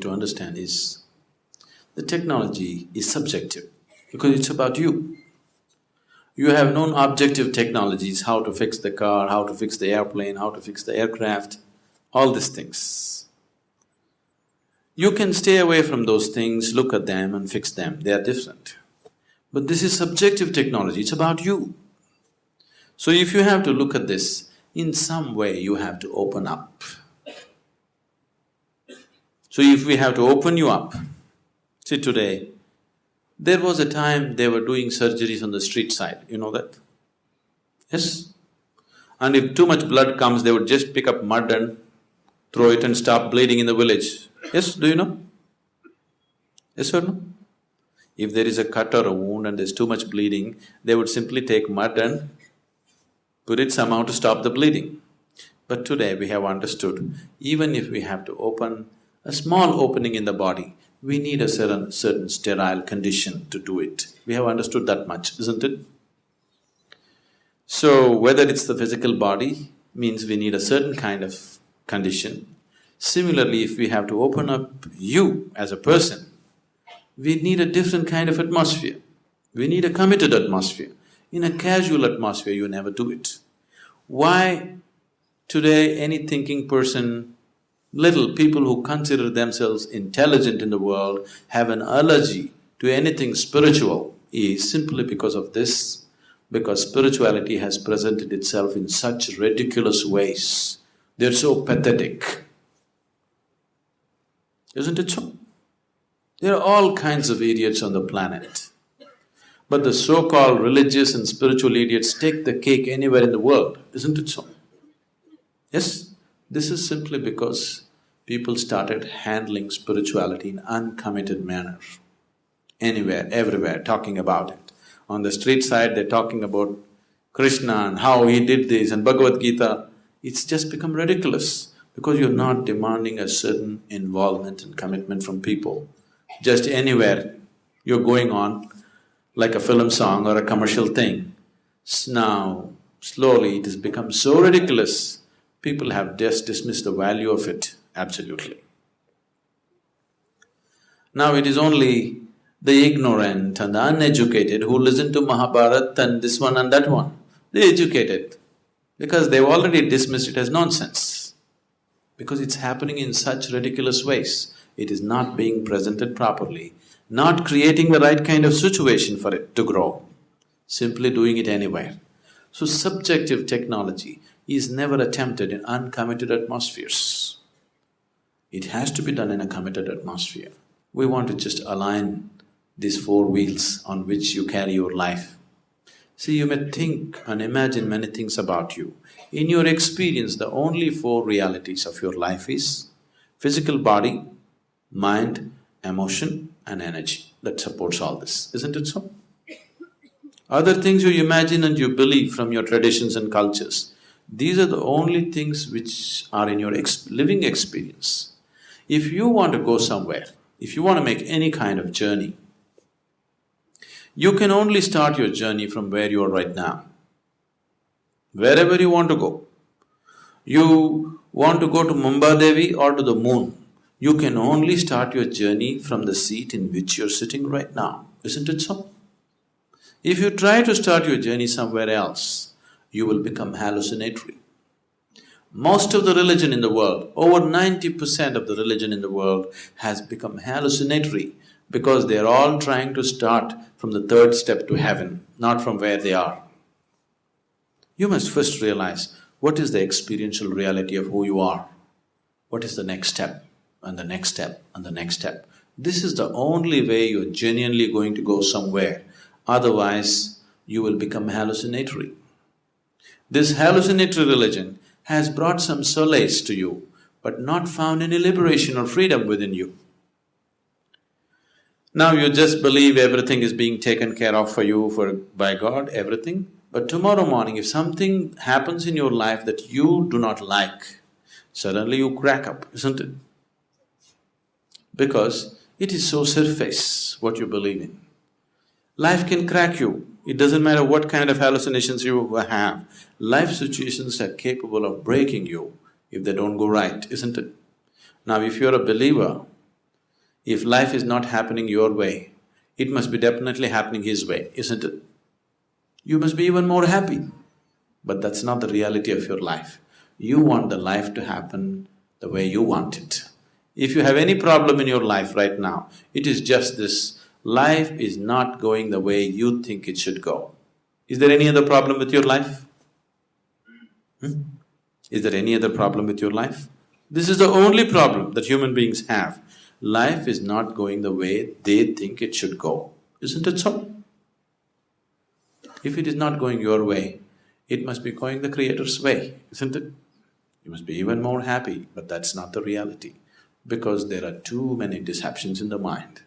to understand is, the technology is subjective because it's about you. You have known objective technologies, how to fix the car, how to fix the airplane, how to fix the aircraft, all these things. You can stay away from those things, look at them and fix them, they are different. But this is subjective technology, it's about you. So if you have to look at this, in some way you have to open up. So if we have to open you up, see today, there was a time they were doing surgeries on the street side, you know that? Yes? And if too much blood comes, they would just pick up mud and throw it and stop bleeding in the village. Yes, do you know? Yes or no? If there is a cut or a wound and there's too much bleeding, they would simply take mud and put it somehow to stop the bleeding. But today we have understood, even if we have to open a small opening in the body, we need a certain sterile condition to do it. We have understood that much, isn't it? So, whether it's the physical body, means we need a certain kind of condition. Similarly, if we have to open up you as a person, we need a different kind of atmosphere. We need a committed atmosphere. In a casual atmosphere, you never do it. Why today any thinking person, little people who consider themselves intelligent in the world have an allergy to anything spiritual is simply because of this, because spirituality has presented itself in such ridiculous ways. They're so pathetic. Isn't it so? There are all kinds of idiots on the planet. But the so-called religious and spiritual idiots take the cake anywhere in the world, isn't it so? Yes? This is simply because people started handling spirituality in uncommitted manner. Anywhere, everywhere, talking about it. On the street side, they're talking about Krishna and how he did this and Bhagavad Gita. It's just become ridiculous because you're not demanding a certain involvement and commitment from people. Just anywhere you're going on like a film song or a commercial thing. Now, slowly it has become so ridiculous, people have just dismissed the value of it, absolutely. Now it is only the ignorant and the uneducated who listen to Mahabharata and this one and that one. They're educated because they've already dismissed it as nonsense. Because it's happening in such ridiculous ways, it is not being presented properly, not creating the right kind of situation for it to grow, simply doing it anywhere. So subjective technology is never attempted in uncommitted atmospheres. It has to be done in a committed atmosphere. We want to just align these four wheels on which you carry your life. See, you may think and imagine many things about you. In your experience, the only four realities of your life is physical body, mind, emotion and energy that supports all this, isn't it so? Other things you imagine and you believe from your traditions and cultures, these are the only things which are in your living experience. If you want to go somewhere, if you want to make any kind of journey, you can only start your journey from where you are right now. Wherever you want to go. You want to go to Mumbai or to the moon, you can only start your journey from the seat in which you're sitting right now, isn't it so? If you try to start your journey somewhere else, you will become hallucinatory. Most of the religion in the world, over 90% of the religion in the world has become hallucinatory because they're all trying to start from the third step to heaven, not from where they are. You must first realize what is the experiential reality of who you are. What is the next step and the next step and the next step. This is the only way you're genuinely going to go somewhere, otherwise you will become hallucinatory. This hallucinatory religion has brought some solace to you, but not found any liberation or freedom within you. Now you just believe everything is being taken care of for you by God, everything. But tomorrow morning, if something happens in your life that you do not like, suddenly you crack up, isn't it? Because it is so surface what you believe in. Life can crack you. It doesn't matter what kind of hallucinations you have. Life situations are capable of breaking you if they don't go right, isn't it? Now if you're a believer, If life is not happening your way, it must be definitely happening his way, isn't it? You must be even more happy. But that's not the reality of your life. You want the life to happen the way you want it. If you have any problem in your life right now, it is just this: life is not going the way you think it should go. Is there any other problem with your life? Is there any other problem with your life? This is the only problem that human beings have. Life is not going the way they think it should go, isn't it so? If it is not going your way, it must be going the Creator's way, isn't it? You must be even more happy, but that's not the reality, because there are too many deceptions in the mind.